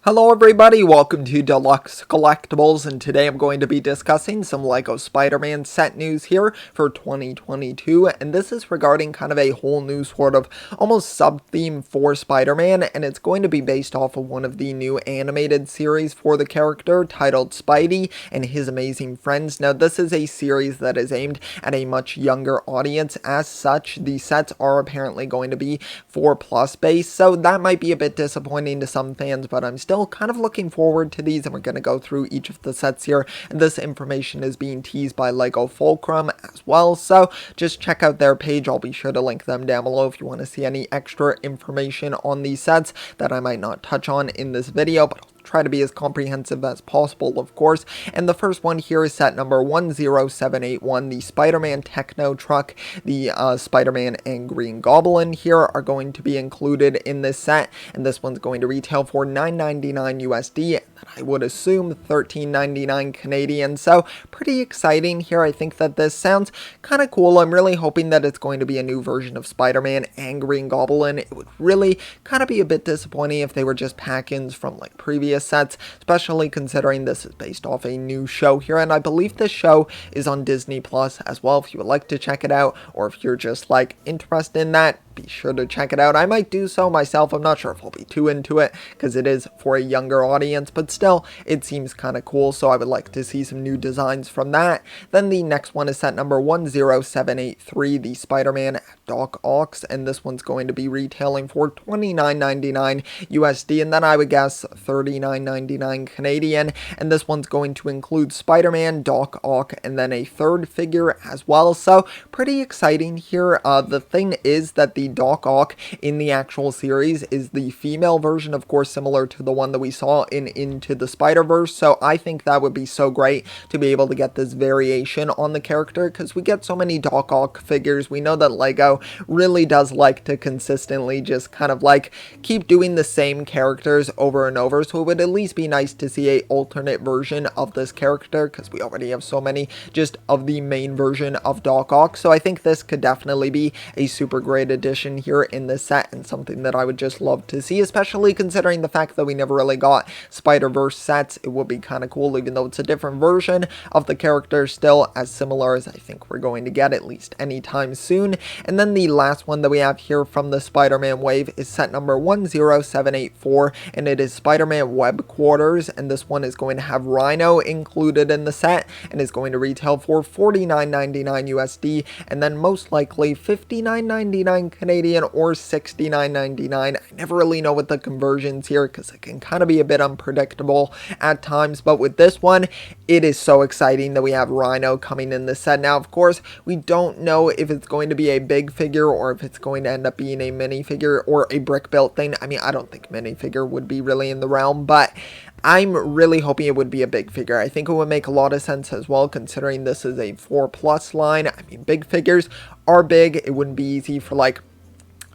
Hello everybody, welcome to Deluxe Collectibles, and today I'm going to be discussing some LEGO Spider-Man set news here for 2022, and this is regarding kind of a whole new sort of almost sub-theme for Spider-Man, and it's going to be based off of one of the new animated series for the character titled Spidey and His Amazing Friends. Now this is a series that is aimed at a much younger audience. As such, the sets are apparently going to be 4+ base, so that might be a bit disappointing to some fans, but I'm still kind of looking forward to these, and we're going to go through each of the sets here, and this information is being teased by LEGO Fulcrum as well, so just check out their page. I'll be sure to link them down below if you want to see any extra information on these sets that I might not touch on in this video, but I'll try to be as comprehensive as possible, of course. And the first one here is set number 10781, the Spider-Man Techno truck. The Spider-Man and Green Goblin here are going to be included in this set, and this one's going to retail for $9.99 USD, and I would assume $13.99 Canadian, so pretty exciting here. I think that this sounds kind of cool. I'm really hoping that it's going to be a new version of Spider-Man and Green Goblin. It would really kind of be a bit disappointing if they were just pack-ins from like previous sets, especially considering this is based off a new show here, and I believe this show is on Disney Plus as well if you would like to check it out, or if you're just like interested in that, be sure to check it out. I might do so myself. I'm not sure if I'll be too into it because it is for a younger audience, but still it seems kind of cool, so I would like to see some new designs from that. Then the next one is set number 10783, the SpiderMan Doc Awk, and this one's going to be retailing for $29.99 USD, and then I would guess $39.99 Canadian, and this one's going to include SpiderMan Doc Awk and then a third figure as well, so pretty exciting here. The thing is that the Doc Awk in the actual series is the female version, of course, similar to the one that we saw in Into the Spider-Verse, so I think that would be so great to be able to get this variation on the character, because we get so many Doc Awk figures. We know that LEGO really does like to consistently just kind of like keep doing the same characters over and over, so it would at least be nice to see a alternate version of this character, because we already have so many just of the main version of Doc Awk, so I think this could definitely be a super great addition here in this set, and something that I would just love to see, especially considering the fact that we never really got Spider-Verse sets. It would be kind of cool, even though it's a different version of the character, still as similar as I think we're going to get at least anytime soon. And then the last one that we have here from the SpiderMan Wave is set number 10784, and it is SpiderMan Web Quarters, and this one is going to have Rhino included in the set, and is going to retail for $49.99 USD, and then most likely $59.99 Canadian or $69.99. I never really know what the conversions here, because it can kind of be a bit unpredictable at times, but with this one, it is so exciting that we have Rhino coming in this set. Now, of course, we don't know if it's going to be a big figure or if it's going to end up being a minifigure or a brick built thing. I mean, I don't think minifigure would be really in the realm, but I'm really hoping it would be a big figure. I think it would make a lot of sense as well, considering this is a 4+ line. I mean, big figures are big. It wouldn't be easy for like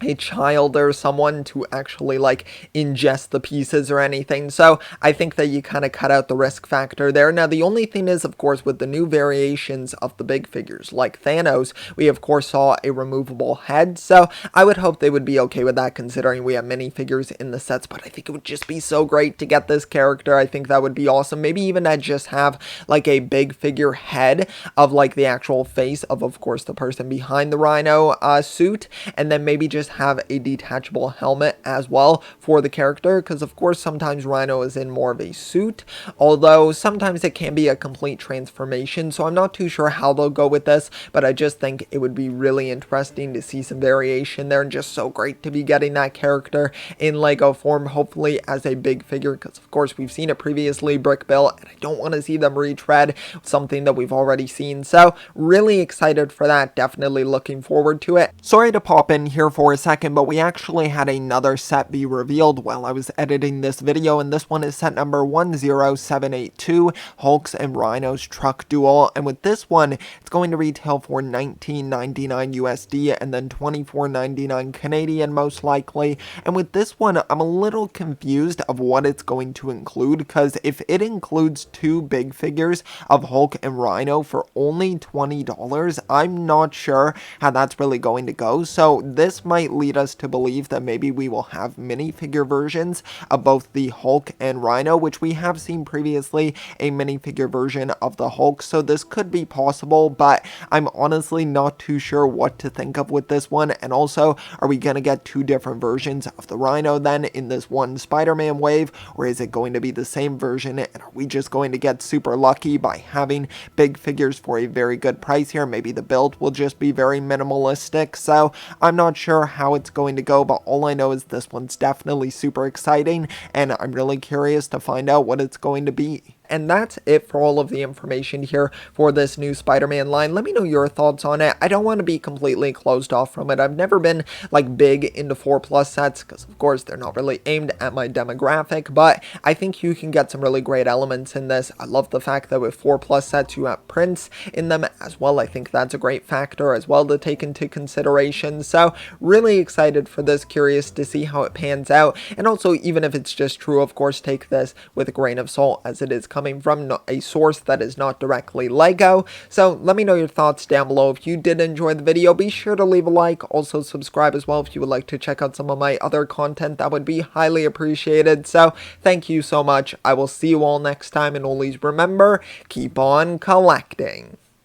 a child or someone to actually like ingest the pieces or anything, so I think that you kind of cut out the risk factor there. Now the only thing is, of course, with the new variations of the big figures like Thanos, we of course saw a removable head, so I would hope they would be okay with that, considering we have minifigures in the sets. But I think it would just be so great to get this character. I think that would be awesome. Maybe even to just have like a big figure head of like the actual face of course the person behind the Rhino suit, and then maybe just have a detachable helmet as well for the character, because of course sometimes Rhino is in more of a suit, although sometimes it can be a complete transformation, so I'm not too sure how they'll go with this, but I just think it would be really interesting to see some variation there, and just so great to be getting that character in LEGO form, hopefully as a big figure, because of course we've seen it previously brick built, and I don't want to see them retread something that we've already seen, so really excited for that, definitely looking forward to it. Sorry to pop in here for a second, but we actually had another set be revealed while I was editing this video, and this one is set number 10782, Hulk's and Rhino's truck duel, and with this one, it's going to retail for $19.99 USD and then $24.99 Canadian most likely. And with this one, I'm a little confused of what it's going to include, because if it includes two big figures of Hulk and Rhino for only $20, I'm not sure how that's really going to go, so this might might lead us to believe that maybe we will have minifigure versions of both the Hulk and Rhino, which we have seen previously a minifigure version of the Hulk, so this could be possible, but I'm honestly not too sure what to think of with this one. And also, are we going to get two different versions of the Rhino then in this one SpiderMan Wave, or is it going to be the same version, and are we just going to get super lucky by having big figures for a very good price here? Maybe the build will just be very minimalistic, so I'm not sure how it's going to go, but all I know is this one's definitely super exciting, and I'm really curious to find out what it's going to be. And that's it for all of the information here for this new Spider-Man line. Let me know your thoughts on it. I don't want to be completely closed off from it. I've never been like big into 4+ sets because of course they're not really aimed at my demographic, but I think you can get some really great elements in this. I love the fact that with 4+ sets you have prints in them as well. I think that's a great factor as well to take into consideration. So really excited for this, curious to see how it pans out. And also, even if it's just true, of course, take this with a grain of salt as it is coming from a source that is not directly Lego. So let me know your thoughts down below. If you did enjoy the video, be sure to leave a like. Also subscribe as well if you would like to check out some of my other content. That would be highly appreciated. So thank you so much. I will see you all next time, and always remember, keep on collecting.